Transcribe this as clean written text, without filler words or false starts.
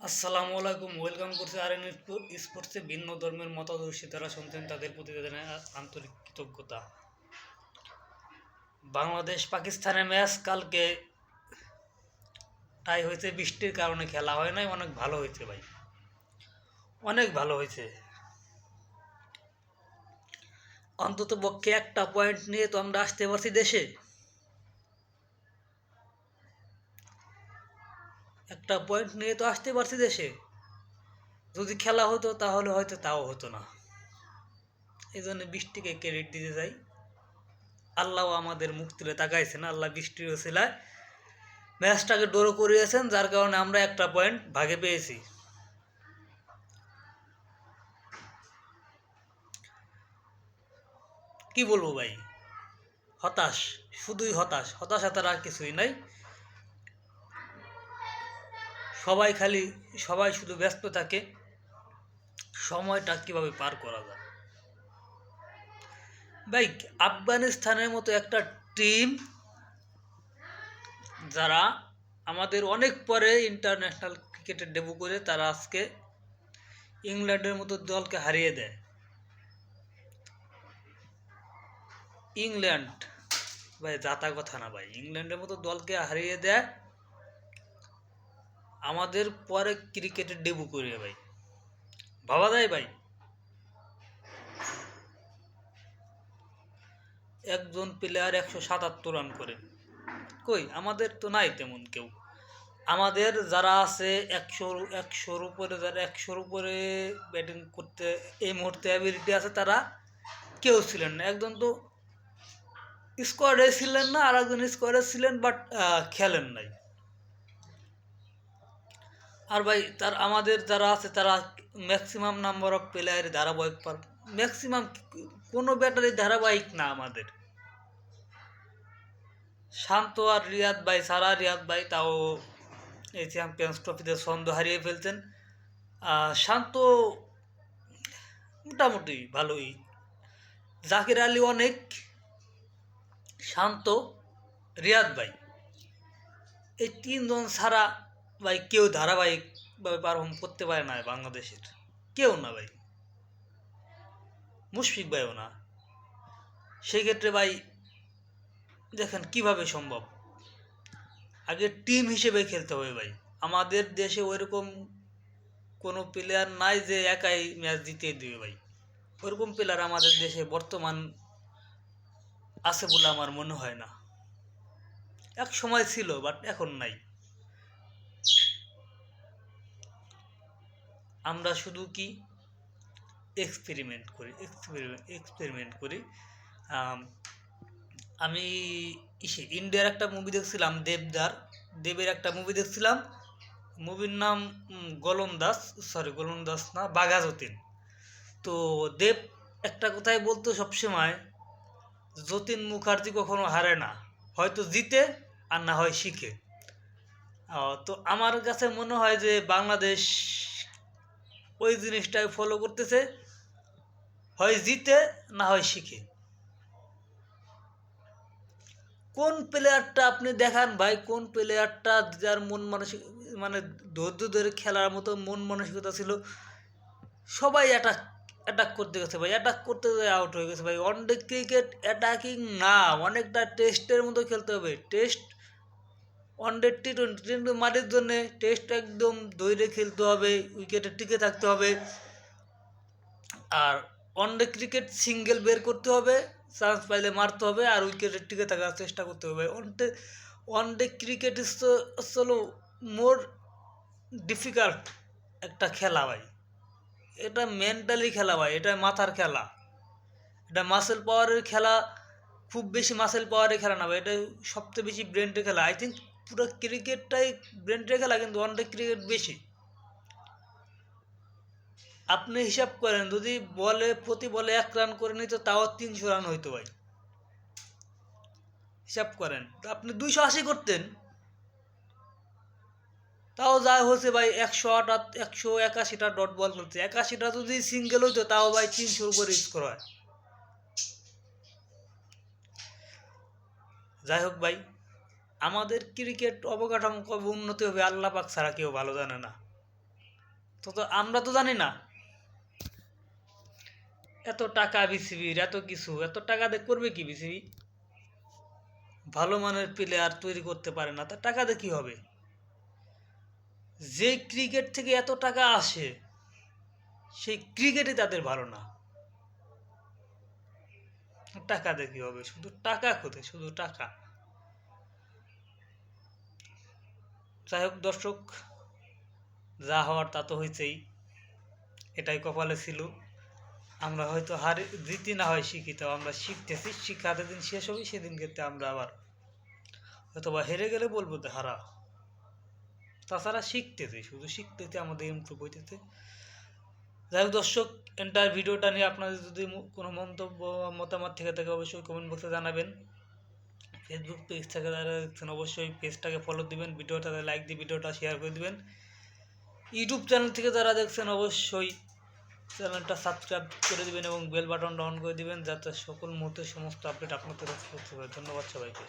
আসসালামু আলাইকুম, ওয়েলকাম করছি আরএন স্পোর্টসে। ভিন্ন ধর্মের মতাদর্শী যারা শুনছেন তাদের প্রতি জানাই আন্তরিক কৃতজ্ঞতা। বাংলাদেশ পাকিস্তানের ম্যাচ কালকে টাই হয়েছে, বৃষ্টির কারণে খেলা হয় নাই। অনেক ভালো হয়েছে ভাই, অনেক ভালো হয়েছে। অন্তত পক্ষে একটা পয়েন্ট নিয়ে তো আমরা আসতে পারছি দেশে। একটা পয়েন্ট নিয়ে তো আসতে পারছি দেশে। যদি খেলা হতো তাহলে হয়তো তাও হতো না। এই জন্য বৃষ্টিকে ক্রেডিট দিতে চাই। আল্লাহ আমাদের মুখ তুলে তাকাইছেন, আল্লাহ বৃষ্টির ওসিলায় ম্যাচটাকে ড্র করিয়েছেন, যার কারণে আমরা একটা পয়েন্ট ভাগে পেয়েছি। কি বলবো ভাই, হতাশ, শুধুই হতাশ। হতাশা তার আর কিছুই নাই। সবাই শুধু ব্যস্ত থাকে সময়টা কিভাবে পার করা যায়। ভাই, আফগানিস্তানের মতো একটা টিম, যারা আমাদের অনেক পরে ইন্টারন্যাশনাল ক্রিকেটে ডেবু করে, তারা আজকে ইংল্যান্ডের মতো দলকে হারিয়ে দেয়। ইংল্যান্ড ভাই জাতা কথা না ভাই, ইংল্যান্ডের মতো দলকে হারিয়ে দেয় আমাদের পরে ক্রিকেটে ডেবু করে। ভাই ভাবা যায় ভাই, একজন প্লেয়ার 177 রান করে। কই, আমাদের তো নাই তেমন কেউ। আমাদের যারা আছে একশোর উপরে, যারা 100-র উপরে ব্যাটিং করতে এই মুহূর্তে অ্যাবিলিটি আছে, তারা কেউ ছিলেন না। একজন তো স্কোয়াডে ছিলেন না, আর একজন স্কোয়াডে ছিলেন বাট খেলেন নাই। আর ভাই আমাদের যারা আছে তারা ম্যাক্সিমাম নাম্বার অফ প্লেয়ার ধারাবাহিক ম্যাক্সিমাম কোনো ব্যাটারি ধারাবাহিক না আমাদের। শান্ত আর রিয়াদ ভাই সারা, রিয়াদ ভাই তাও এই চ্যাম্পিয়ন্স ট্রফিতে ছন্দ হারিয়ে ফেলছেন। শান্ত মোটামুটি ভালোই, জাকির আলী অনেক, শান্ত, রিয়াদ ভাই, এই তিনজন ছাড়া ভাই কেউ ধারাবাহিকভাবে পারফর্ম করতে পারে না বাংলাদেশের। কেউ না ভাই, মুশফিক ভাইও না। সেই ক্ষেত্রে ভাই দেখেন কিভাবে সম্ভব। আগে টিম হিসেবে খেলতে হবে ভাই। আমাদের দেশে ওইরকম কোনো প্লেয়ার নাই যে একাই ম্যাচ জিতিয়ে দিবে ভাই। ওরকম প্লেয়ার আমাদের দেশে বর্তমান আছে বলে আমার মনে হয় না। এক সময় ছিল বাট এখন নাই। আমরা শুধু কি এক্সপেরিমেন্ট করি। আমি ইন্ডিয়ার একটা মুভি দেখছিলাম, দেবের একটা মুভি দেখছিলাম। মুভির নাম গোলন্দাজ না, বাঘা যতীন। তো দেব একটা কথাই বলতো সবসময়, যতীন মুখার্জি কখনো হারে না, হয়তো জিতে আর না হয় শিখে। তো আমার কাছে মনে হয় যে বাংলাদেশ ওই জিনিসটাই ফলো করতেছে, হয় জিতে না হয় শিখে। কোন প্লেয়ারটা আপনি দেখান ভাই, কোন প্লেয়ারটা যার মন মানসিক মানে ধৈর্য ধরে খেলার মতো মন মানসিকতা ছিল। সবাই অ্যাটাক করতে গেছে ভাই, অ্যাটাক করতে আউট হয়ে গেছে ভাই। ওয়ানডে ক্রিকেট অ্যাটাকিং না, অনেকটা টেস্টের মতো খেলতে হবে। টেস্ট, ওয়ানডে টি-20, কিন্তু মাঠের জন্যে টেস্ট একদম ধৈর্যে খেলতে হবে, উইকেটে টিকে থাকতে হবে। আর ওয়ানডে ক্রিকেট সিঙ্গেল বের করতে হবে, চান্স পাইলে মারতে হবে, আর উইকেটে টিকে থাকার চেষ্টা করতে হবে। ওয়ানডে ক্রিকেট ইজ হলো মোর ডিফিকাল্ট একটা খেলা ভাই। এটা মেন্টালি খেলা ভাই, এটা মাথার খেলা, এটা মাসেল পাওয়ারের খেলা। খুব বেশি মাসেল পাওয়ারের খেলা না ভাই, এটা সবচেয়ে বেশি ব্রেনের খেলা। আই থিঙ্ক পুরো ক্রিকেটটাই ব্রেনের খেলা, কিন্তু ওয়ানডে ক্রিকেট বেশি। আপনি হিসাব করেন, যদি প্রতি বলে 1 রান করে নিত তাও 300 রান হইতো ভাই। হিসাব করেন, আপনি 280 করতেন, তাও যা হচ্ছে ভাই 181টা ডট বল করছে। 81টা যদি সিঙ্গেল হইতো তাও ভাই 300-র উপরে স্কোর হয়। যাই হোক ভাই, আমাদের ক্রিকেট অবকাঠামো কবে উন্নতি হবে আল্লাহ পাক ছাড়া কেউ ভালো জানে না। তো আমরা তো জানি না এত টাকা বিসিবির, এত কিছু, এত টাকা দিয়ে করবে কি বিসিবি? ভালো মানের প্লেয়ার তৈরি করতে পারে না, তার টাকা দিয়ে কী হবে? যে ক্রিকেট থেকে এত টাকা আসে সেই ক্রিকেটই তাদের ভালো না, টাকা দিয়ে কী হবে? শুধু টাকা খোঁজে, শুধু টাকা। যাই হোক দর্শক, যা হওয়ার তা তো হয়েছেই, এটাই কপালে ছিল। আমরা হয়তো জিতি না হয় শিক্ষিত, আমরা শিখতেছি, শিক্ষাতে দিন শেষ হবে সেদিন ক্ষেত্রে আমরা আবার হয়তো বা হেরে গেলে বলবো যে হারা। তাছাড়া শিখতেছে, শুধু শিখতেছে, আমাদের ইমপ্রুভ হইতেছে। যাই হোক দর্শক, এন্টার ভিডিওটা নিয়ে আপনাদের যদি কোনো মন্তব্য মতামত থেকে থাকে অবশ্যই কমেন্ট বক্সে জানাবেন। ফেসবুক পেজ থেকে যারা দেখছেন অবশ্যই পেজটাকে ফলো দিবেন, ভিডিওটাতে লাইক দিয়ে ভিডিওটা শেয়ার করে দিবেন। ইউটিউব চ্যানেল থেকে যারা দেখছেন অবশ্যই চ্যানেলটা সাবস্ক্রাইব করে দিবেন এবং বেল বাটনটা অন করে দিবেন, যাতে সকল মুহূর্তে সমস্ত আপডেট আপনাদের কাছে পৌঁছে যায়। ধন্যবাদ সবাইকে।